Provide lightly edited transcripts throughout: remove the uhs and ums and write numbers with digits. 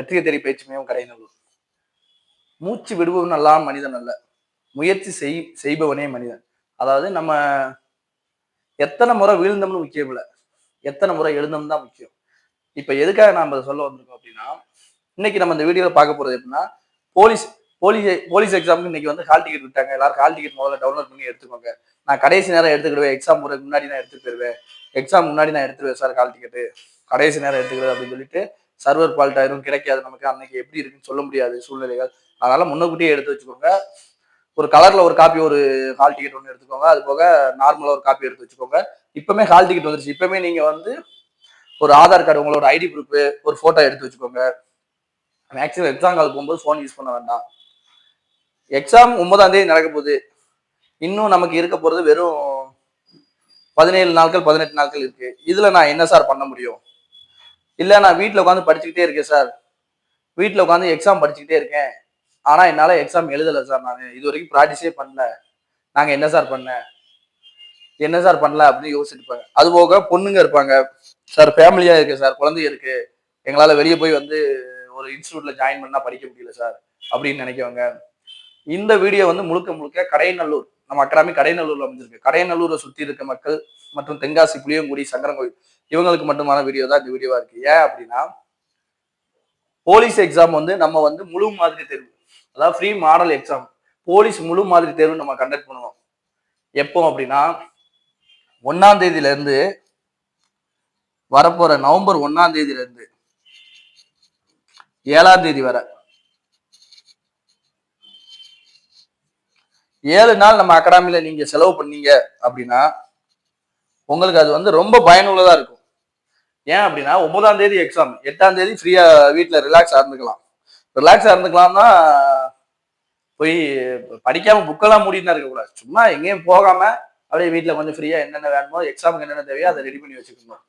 வெற்றிகத்தேரி பயிற்சி மையம் கடையநல்லூர். மூச்சு விடுபவன் எல்லாம் மனிதன் அல்ல, முயற்சி செய்பவனே மனிதன். அதாவது நம்ம எத்தனை முறை வீழ்ந்தோம்னு முக்கியம் இல்லை, எத்தனை முறை எழுந்தோம் தான் முக்கியம். இப்ப எதுக்காக நாம சொல்ல வந்திருக்கோம் அப்படின்னா, இன்னைக்கு நம்ம இந்த வீடியோல பார்க்க போறது எப்படின்னா, போலீஸ் போலீஸ் எக்ஸாமுக்கு இன்னைக்கு வந்து ஹால் டிக்கெட் விட்டாங்க. எல்லாரும் ஹால் டிக்கெட் முதல்ல டவுன்லோட் பண்ணி எடுத்துக்கோங்க. நான் கடைசி நேரம் எடுத்துக்கிடுவேன், எக்ஸாம் போறதுக்கு முன்னாடி நான் எடுத்துட்டு போயிருவேன், எக்ஸாம் முன்னாடி நான் எடுத்துருவேன் சார் ஹால் டிக்கெட்டு, கடைசி நேரம் எடுத்துக்கிறது அப்படின்னு சொல்லிட்டு சர்வர் ஃபால்ட் ஆயிரும், கிடைக்காது. நமக்கு அன்னைக்கு எப்படி இருக்குன்னு சொல்ல முடியாது சூழ்நிலைகள். அதனால முன்னக்கூட்டியே எடுத்து வச்சுக்கோங்க. ஒரு கலர்ல ஒரு காப்பி, ஒரு ஹால் டிக்கெட் ஒன்று எடுத்துக்கோங்க. அது போக நார்மலா ஒரு காப்பி எடுத்து வச்சுக்கோங்க. இப்பவுமே ஹால் டிக்கெட் வந்துருச்சு. இப்பவுமே நீங்க வந்து ஒரு ஆதார் கார்டு, உங்களோட ஐடி ப்ரூஃப், ஒரு போட்டோ எடுத்து வச்சுக்கோங்க. மேக்ஸிமம் எக்ஸாம் கால் போகும்போது போன் யூஸ் பண்ண வேண்டாம். எக்ஸாம் 9ஆம் தேதி நடக்க போகுது. இன்னும் நமக்கு இருக்க போறது வெறும் 17 நாட்கள் 18 நாட்கள் இருக்கு. இதுல நான் என்ன சார் பண்ண முடியும்? இல்ல நான் வீட்டுல உட்காந்து படிச்சுக்கிட்டே இருக்கேன் சார், வீட்டுல உட்காந்து எக்ஸாம் படிச்சுக்கிட்டே இருக்கேன், ஆனா என்னால எக்ஸாம் எழுதல சார், நான் இது வரைக்கும் ப்ராக்டிஸே பண்ணல, நாங்க என்ன சார் பண்ணல அப்படின்னு யோசிச்சுட்டு இருப்பாங்க. அது போக பொண்ணுங்க இருப்பாங்க, சார் ஃபேமிலியா இருக்கு சார், குழந்தைங்க இருக்கு, எங்களால வெளியே போய் வந்து ஒரு இன்ஸ்டியூட்ல ஜாயின் பண்ணா படிக்க முடியல சார் அப்படின்னு நினைக்கவங்க. இந்த வீடியோ வந்து முழுக்க முழுக்க கடையநல்லூர், நம்ம அகாடமி கடையநல்லூர்ல அமைஞ்சிருக்கு. கடையநல்லூரை சுத்தி இருக்க மக்கள் மற்றும் தென்காசி, புளியங்குடி, சங்கரங்கோயில் இவங்களுக்கு மட்டுமான வீடியோ தான் இந்த வீடியோவா இருக்கு. ஏன் அப்படின்னா, போலீஸ் எக்ஸாம் வந்து நம்ம வந்து முழு மாதிரி தேர்வு, அதாவது ஃப்ரீ மாடல் எக்ஸாம், போலீஸ் முழு மாதிரி தேர்வு நம்ம கண்டக்ட் பண்ணுவோம். எப்போ அப்படின்னா, 1ஆம் தேதியில இருந்து வரப்போற நவம்பர் 1ஆம் தேதியில இருந்து 7ஆம் தேதி வரை 7 நாள் நம்ம அகாடமியில நீங்க செலவு பண்ணீங்க அப்படின்னா உங்களுக்கு அது வந்து ரொம்ப பயனுள்ளதா இருக்கும். ஏன் அப்படின்னா, 9ஆம் தேதி எக்ஸாம், 8ஆம் தேதி ஃப்ரீயா வீட்டுல ரிலாக்ஸா இருந்துக்கலாம்னா போய் படிக்காம புக்கெல்லாம் மூடிட்டு இருக்கக்கூடாது. சும்மா எங்கேயும் போகாம அப்படியே வீட்டுல கொஞ்சம் ஃப்ரீயா என்னென்ன வேணுமோ, எக்ஸாமுக்கு என்னென்ன தேவையோ அதை ரெடி பண்ணி வச்சுக்கணும்.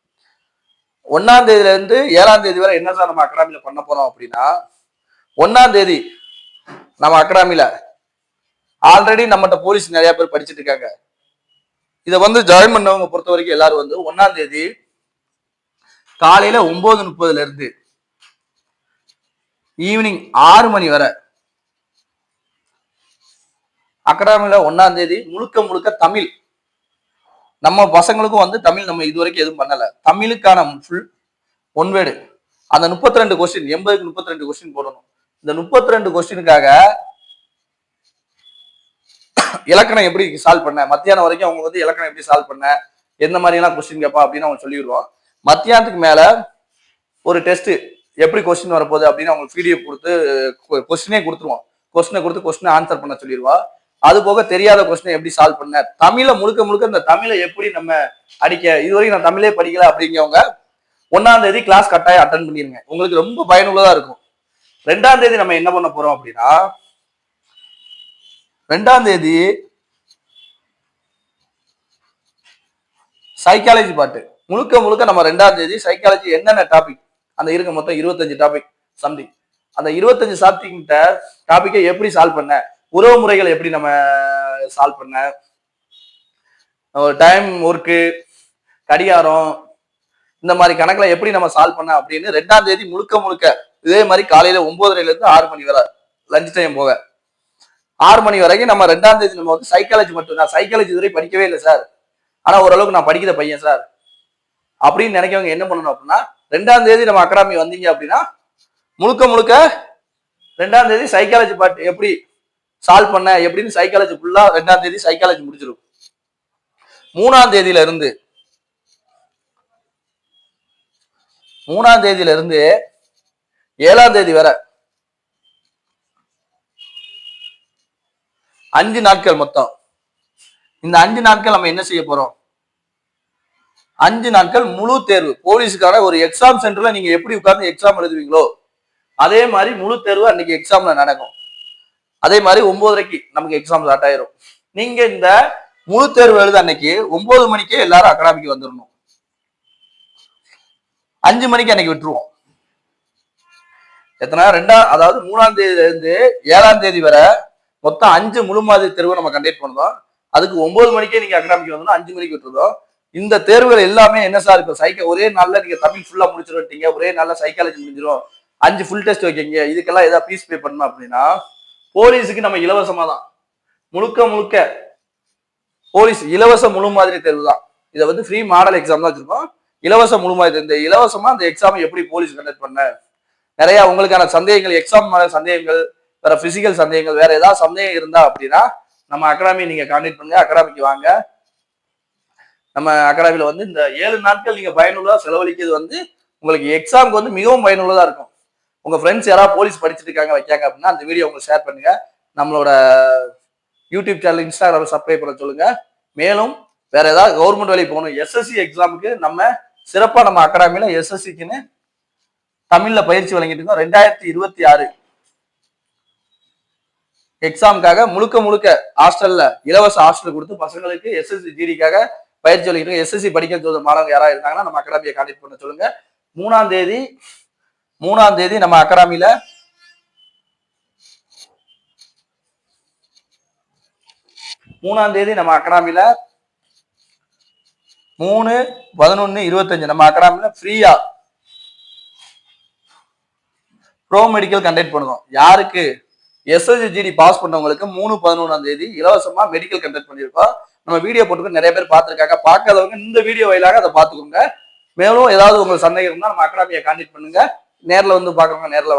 1ஆம் தேதியில இருந்து 7ஆம் தேதி வரை என்ன சார் நம்ம அகாடமியில பண்ண போறோம் அப்படின்னா, 1ஆம் தேதி நம்ம அகாடமியில ஆல்ரெடி நம்மகிட்ட போலீஸ் நிறைய பேர் படிச்சுட்டு இருக்காங்க. இதை வந்து ஜாயின் பண்ணவங்க பொறுத்த வரைக்கும் எல்லாரும் வந்து 1ஆம் தேதி காலையில 9:30 இருந்து ஈவினிங் 6 மணி வரை அகாடமியில 1ஆம் தேதி முழுக்க முழுக்க தமிழ். நம்ம பசங்களுக்கும் வந்து தமிழ் நம்ம இதுவரைக்கும் எதுவும் பண்ணல. தமிழுக்கான ஃபுல் ஒன் வேர்டு, அந்த 32 கொஸ்டின், 80க்கு 32 கொஸ்டின் போடணும். இந்த 32 கொஸ்டினுக்காக இலக்கணம் எப்படி சால்வ் பண்ண, மத்தியானம் வரைக்கும் அவங்க வந்து இலக்கணம் எப்படி சால்வ் பண்ண, எந்த மாதிரி எல்லாம் கொஸ்டின் கேட்பா அப்படின்னு அவங்க சொல்லிடுவோம். மத்தியானத்துக்கு மேல ஒரு டெஸ்ட், எப்படி கொஸ்டின் வரப்போகுது அப்படின்னு அவங்க பிடிஎஃப் கொடுத்து கொஸ்டினே கொடுத்துருவோம். கொஸ்டினை ஆன்சர் பண்ண சொல்லிடுவோம். அது போக தெரியாத கொஸ்டினை எப்படி சால்வ் பண்ண, தமிழை முழுக்க முழுக்க இந்த தமிழை எப்படி நம்ம அடிக்க, இதுவரைக்கும் நான் தமிழே படிக்கல அப்படிங்கிறவங்க 1ஆம் தேதி கிளாஸ் கட்டாயம் அட்டன் பண்ணிருங்க, உங்களுக்கு ரொம்ப பயனுள்ளதா இருக்கும். 2ஆம் தேதி நம்ம என்ன பண்ண போறோம் அப்படின்னா, 2ஆம் தேதி சைக்காலஜி பாட்டு முழுக்க முழுக்க நம்ம 2ஆம் தேதி சைக்காலஜி என்னென்ன டாபிக், அந்த இருக்க மொத்தம் 25 டாபிக் சம்திங், அந்த 25 டாபிக்கை எப்படி சால்வ் பண்ண, உறவு முறைகளை எப்படி நம்ம சால்வ் பண்ண, டைம் ஒர்க்கு, கடிகாரம், இந்த மாதிரி கணக்குல எப்படி நம்ம சால்வ் பண்ண அப்படின்னு 2ஆம் தேதி முழுக்க முழுக்க இதே மாதிரி காலையில 9:30 இருந்து 6 மணி வரை லஞ்ச் டைம் போக 6 மணி வரைக்கும் நம்ம 2ஆம் தேதி நம்ம வந்து சைக்காலஜி மட்டும். நான் சைக்காலஜி இதுவரை படிக்கவே இல்லை சார், ஆனா ஓரளவுக்கு நான் படிக்கிற பையன் சார் அப்படின்னு நினைக்கவங்க என்ன பண்ணணும் அப்படின்னா, 2ஆம் தேதி நம்ம அகாடமி வந்தீங்க அப்படின்னா முழுக்க முழுக்க 2ஆம் தேதி சைக்காலஜி பார்ட் எப்படி சால்வ் பண்ண எப்படின்னு சைக்காலஜி ஃபுல்லா 2ஆம் தேதி சைக்காலஜி முடிச்சிடும். 3ஆம் தேதியில இருந்து 7ஆம் தேதி வரை 5 நாட்கள் மொத்தம். இந்த 5 நாட்கள் நம்ம என்ன செய்ய போறோம், 5 நாட்கள் முழு தேர்வு. போலீஸுக்கான ஒரு எக்ஸாம் சென்டர்ல நீங்க எப்படி உட்கார்ந்து எக்ஸாம் எழுதுவீங்களோ அதே மாதிரி முழு தேர்வு அன்னைக்கு எக்ஸாம்ல நடக்கும். அதே மாதிரி 9:30க்கு நமக்கு எக்ஸாம் ஸ்டார்ட் ஆயிரும். நீங்க இந்த முழு தேர்வு எழுத அன்னைக்கு 9 மணிக்கே எல்லாரும் அகாடமிக்கு வந்துடணும். 5 மணிக்கு அன்னைக்கு விட்டுருவோம். எத்தனை அதாவது 3ஆம் தேதியில இருந்து 7ஆம் தேதி வரை மொத்தம் 5 முழு மாதிரி தேர்வு நம்ம கண்டக்ட் பண்ணோம். அதுக்கு 9 மணிக்கே நீங்க அகாடமிக்கு வந்தோம்னா 5 மணிக்கு விட்டுருந்தோம். இந்த தேர்வுகள் எல்லாமே என்ன சார், இப்ப ஒரே நாள்ல நீங்க தமிழ் ஃபுல்லா முடிச்சிருவீங்க, ஒரே நாள்ல சைக்காலஜி முடிஞ்சிடும், 5 ஃபுல் டெஸ்ட் வைக்கீங்க, இதுக்கெல்லாம் ஏதாவது ஃபீஸ் பே பண்ணணும் அப்படின்னா போலீஸுக்கு நம்ம இலவசமா தான், முழுக்க முழுக்க போலீஸ் இலவச முழு மாதிரி தேர்வு தான். இதை வந்து ஃப்ரீ மாடல் எக்ஸாம் தான் வச்சிருக்கோம். இலவச முழு மாதிரி இந்த இலவசமா அந்த எக்ஸாம் எப்படி போலீஸ் கண்டக்ட் பண்ண, நிறைய உங்களுக்கான சந்தேகங்கள், எக்ஸாம் மேல சந்தேகங்கள், வேற பிசிக்கல் சந்தேகங்கள், வேற ஏதாவது சந்தேகம் இருந்தா அப்படின்னா நம்ம அகாடமி நீங்க கான்டாக்ட் பண்ணுங்க. அகாடமிக்கு வாங்க. நம்ம அகாடமியில வந்து இந்த 7 நாட்கள் நீங்க பயனுள்ளதா செலவழிக்கிறது வந்து உங்களுக்கு எக்ஸாமுக்கு வந்து மிகவும் பயனுள்ளதா இருக்கும். உங்க ஃப்ரெண்ட்ஸ் யாராவது போலீஸ் படிச்சுட்டு இருக்காங்க வைக்காங்க அப்படின்னா அந்த வீடியோ உங்களுக்கு ஷேர் பண்ணுங்க. நம்மளோட யூடியூப் சேனல், இன்ஸ்டாகிராம் சப்ஸ்கிரைப் பண்ண சொல்லுங்க. மேலும் வேற ஏதாவது கவர்மெண்ட் வேலைக்கு போகணும், எஸ்எஸ்சி எக்ஸாமுக்கு நம்ம சிறப்பா நம்ம அகாடமியில எஸ்எஸ்சிக்குன்னு தமிழ்ல பயிற்சி வழங்கிட்டு இருக்கோம். 2026 எக்ஸாமுக்காக முழுக்க முழுக்க ஹாஸ்டல்ல இலவச ஹாஸ்டல் கொடுத்து பசங்களுக்கு எஸ்எஸ்சி ஜிடிக்காக பயிற்சி வழங்கிட்டு எஸ்எஸ்சி படிக்க சொல்ற மாணவங்க யாராவது இருந்தாங்கன்னா நம்ம அகாடமியை கான்டாக்ட் பண்ண சொல்லுங்க. 3ஆம் தேதி நம்ம அகாடமியில 3/11/25 நம்ம அகாடமியில ஃப்ரீயா ப்ரோ மெடிக்கல் கண்டக்ட் பண்ணுவோம். யாருக்கு எஸ்எஸ்சி ஜிடி பாஸ் பண்ணவங்களுக்கு 3/11ஆம் தேதி இலவசமா மெடிக்கல் கண்டக்ட் பண்ணியிருக்கோம். நம்ம வீடியோ போட்டு நிறைய பேர் பார்த்திருக்காங்க. பார்க்காதவங்க இந்த வீடியோ வாயிலாக அதை பார்த்துக்கோங்க. மேலும் ஏதாவது உங்களுக்கு சந்தேகம் இருந்தால் நம்ம அகாடமியை கான்டாக்ட் பண்ணுங்க. நேரில் வந்து பார்க்கறவங்க நேரில்